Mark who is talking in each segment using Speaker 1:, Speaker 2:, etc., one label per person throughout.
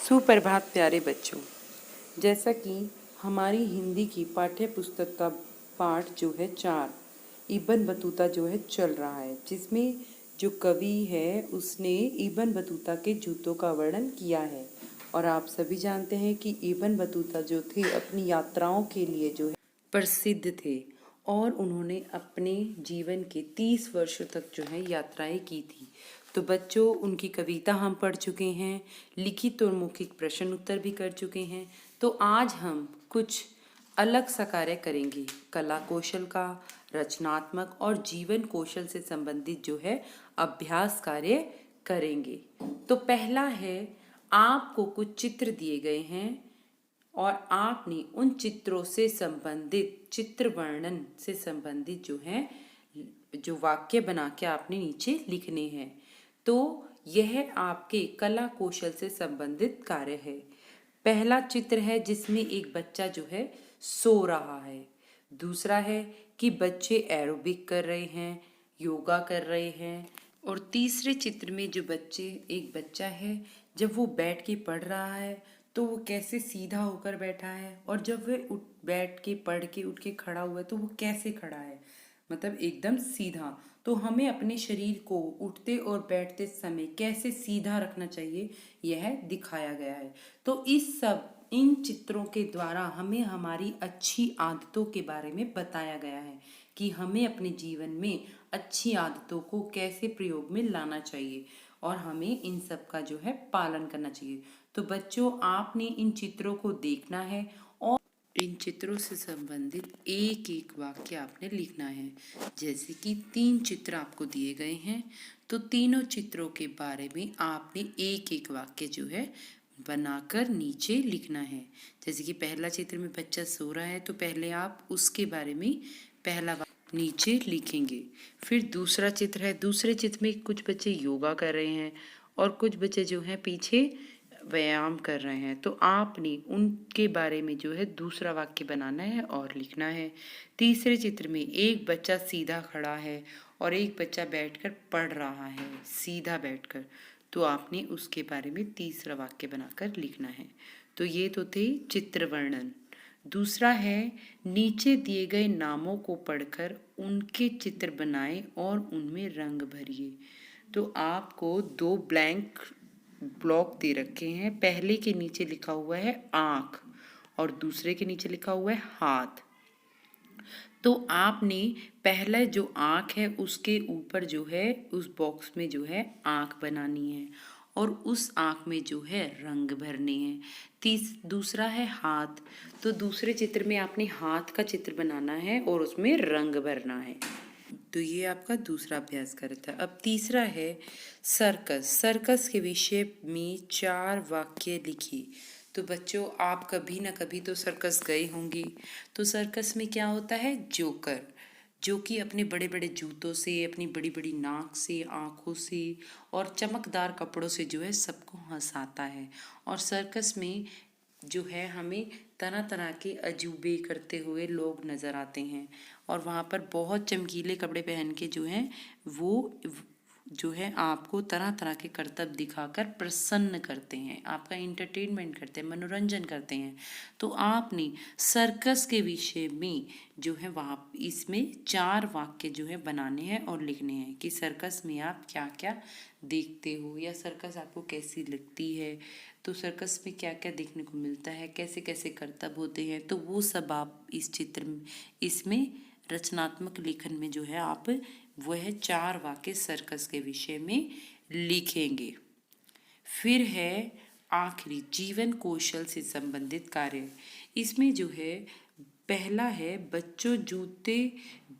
Speaker 1: सुप्रभात प्यारे बच्चों। जैसा कि हमारी हिंदी की पाठ्य पुस्तक का पाठ जो है 4 इब्न बतूता जो है चल रहा है, जिसमें जो कवि है उसने इब्न बतूता के जूतों का वर्णन किया है। और आप सभी जानते हैं कि इब्न बतूता जो थे अपनी यात्राओं के लिए जो है प्रसिद्ध थे और उन्होंने अपने जीवन के 30 वर्षों तक जो है यात्राएं की थी। तो बच्चों, उनकी कविता हम पढ़ चुके हैं, लिखित और मौखिक प्रश्न उत्तर भी कर चुके हैं। तो आज हम कुछ अलग सा कार्य करेंगे, कला कौशल का, रचनात्मक और जीवन कौशल से संबंधित जो है अभ्यास कार्य करेंगे। तो पहला है, आपको कुछ चित्र दिए गए हैं और आपने उन चित्रों से संबंधित चित्र वर्णन से संबंधित जो है जो वाक्य बना के आपने नीचे लिखने हैं। तो यह आपके कला कौशल से संबंधित कार्य है। पहला चित्र है जिसमें एक बच्चा जो है सो रहा है। दूसरा है कि बच्चे एरोबिक कर रहे हैं, योगा कर रहे हैं। और तीसरे चित्र में जो एक बच्चा है, जब वो बैठ के पढ़ रहा है तो वो कैसे सीधा होकर बैठा है, और जब वह बैठ के पढ़ के उठ के खड़ा हुआ है तो वो कैसे खड़ा है, मतलब एकदम सीधा। तो हमें अपने शरीर को उठते और बैठते समय कैसे सीधा रखना चाहिए, यह दिखाया गया है। तो इन चित्रों के द्वारा हमें हमारी अच्छी आदतों के बारे में बताया गया है कि हमें अपने जीवन में अच्छी आदतों को कैसे प्रयोग में लाना चाहिए और हमें इन सब का जो है पालन करना चाहिए। तो बच्चों, आपने इन चित्रों को देखना है और इन चित्रों से संबंधित एक एक वाक्य आपने लिखना है। जैसे कि 3 चित्र आपको दिए गए हैं, तो तीनों चित्रों के बारे में आपने एक एक वाक्य जो है बनाकर नीचे लिखना है। जैसे कि पहला चित्र में बच्चा सो रहा है, तो पहले आप उसके बारे में पहला वाक्य नीचे लिखेंगे। फिर दूसरा चित्र है, दूसरे चित्र में कुछ बच्चे योगा कर रहे हैं और कुछ बच्चे जो हैं पीछे व्यायाम कर रहे हैं। तो आपने उनके बारे में जो है दूसरा वाक्य बनाना है और लिखना है। तीसरे चित्र में एक बच्चा सीधा खड़ा है और एक बच्चा बैठकर पढ़ रहा है सीधा बैठकर, तो आपने उसके बारे में तीसरा वाक्य बनाकर लिखना है। तो ये तो थे चित्र वर्णन। दूसरा है, नीचे दिए गए नामों को पढ़कर उनके चित्र बनाएं और उनमें रंग भरिए। तो आपको 2 ब्लैंक ब्लॉक दे रखे हैं। पहले के नीचे लिखा हुआ है आँख और दूसरे के नीचे लिखा हुआ है हाथ। तो आपने पहला जो आँख है उसके ऊपर जो है उस बॉक्स में जो है आँख बनानी है और उस आँख में जो है रंग भरने हैं। दूसरा है हाथ, तो दूसरे चित्र में आपने हाथ का चित्र बनाना है और उसमें रंग भरना है। तो ये आपका दूसरा अभ्यास कार्य था। अब तीसरा है सर्कस। सर्कस के विषय में 4 वाक्य लिखिए। तो बच्चों, आप कभी ना कभी तो सर्कस गए होंगे। तो सर्कस में क्या होता है, जोकर, जो कि अपने बड़े बड़े जूतों से, अपनी बड़ी बड़ी नाक से, आँखों से और चमकदार कपड़ों से जो है सबको हंसाता है। और सर्कस में जो है हमें तरह तरह के अजूबे करते हुए लोग नज़र आते हैं और वहाँ पर बहुत चमकीले कपड़े पहन के जो हैं वो जो है आपको तरह तरह के करतब दिखाकर प्रसन्न करते हैं, आपका इंटरटेनमेंट करते हैं, मनोरंजन करते हैं। तो आपने सर्कस के विषय में जो है वहाँ इसमें 4 वाक्य जो है बनाने हैं और लिखने हैं कि सर्कस में आप क्या क्या देखते हो या सर्कस आपको कैसी लगती है, तो सर्कस में क्या क्या देखने को मिलता है, कैसे कैसे करतब होते हैं। तो वो सब आप इसमें रचनात्मक लेखन में जो है आप वह 4 वाक्य सर्कस के विषय में लिखेंगे। फिर है आखिरी, जीवन कौशल से संबंधित कार्य। इसमें जो है पहला है, बच्चों जूते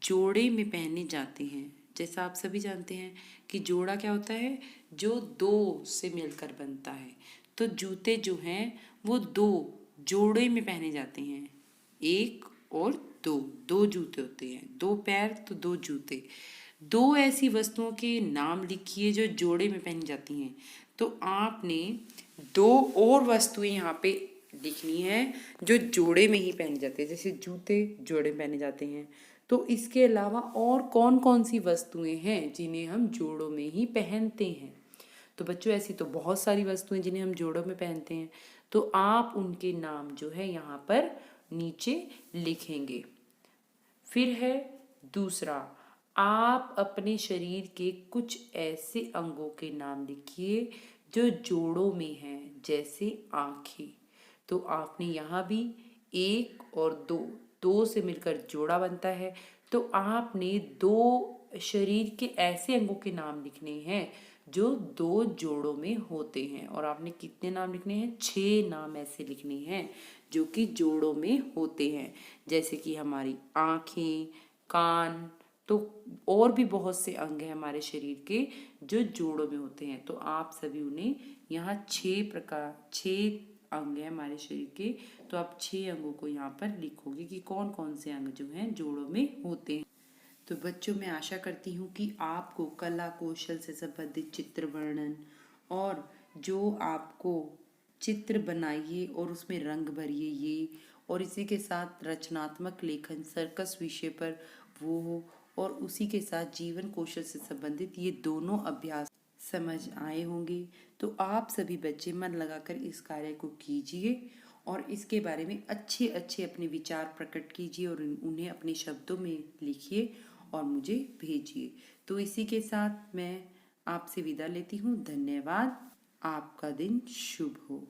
Speaker 1: जोड़े में पहने जाते हैं। जैसा आप सभी जानते हैं कि जोड़ा क्या होता है, जो 2 से मिलकर बनता है। तो जूते जो हैं वो 2 जोड़े में पहने जाते हैं, 1 और 2 जूते होते हैं, 2 पैर तो 2 जूते। 2 ऐसी वस्तुओं के नाम लिखिए जो जोड़े में पहनी जाती हैं। तो आपने 2 और वस्तुएं यहाँ पे लिखनी है जो जोड़े में ही पहने जाते हैं। जैसे जूते जोड़े में पहने जाते हैं, तो इसके अलावा और कौन कौन सी वस्तुएं हैं जिन्हें हम जोड़ों में ही पहनते हैं। तो बच्चों ऐसी तो बहुत सारी वस्तुएं जिन्हें हम जोड़ों में पहनते हैं, तो आप उनके नाम जो है यहाँ पर नीचे लिखेंगे। फिर है दूसरा, आप अपने शरीर के कुछ ऐसे अंगों के नाम लिखिए जो जोड़ों में हैं, जैसे आँखें। तो आपने यहाँ भी 1 और 2, 2 से मिलकर जोड़ा बनता है, तो आपने 2 शरीर के ऐसे अंगों के नाम लिखने हैं जो 2 जोड़ों में होते हैं। और आपने कितने नाम लिखने हैं? 6 नाम ऐसे लिखने हैं जो कि जोड़ों में होते हैं, जैसे कि हमारी आँखें, कान, तो और भी बहुत से अंग हैं हमारे शरीर के जो जोड़ों में होते हैं। तो आप सभी उन्हें यहाँ 6 अंग हैं हमारे शरीर के, तो आप 6 अंगों को यहाँ पर लिखोगे कि कौन कौन से अंग जो हैं जोड़ों में होते हैं। तो बच्चों, मैं आशा करती हूँ कि आपको कला कौशल से संबंधित चित्र वर्णन और जो आपको चित्र बनाइए और उसमें रंग भरिए ये, और इसी के साथ रचनात्मक लेखन सर्कस विषय पर वो हो, और उसी के साथ जीवन कौशल से संबंधित ये दोनों अभ्यास समझ आए होंगे। तो आप सभी बच्चे मन लगाकर इस कार्य को कीजिए और इसके बारे में अच्छे अच्छे अपने विचार प्रकट कीजिए और उन्हें अपने शब्दों में लिखिए और मुझे भेजिए। तो इसी के साथ मैं आपसे विदा लेती हूँ। धन्यवाद। आपका दिन शुभ हो।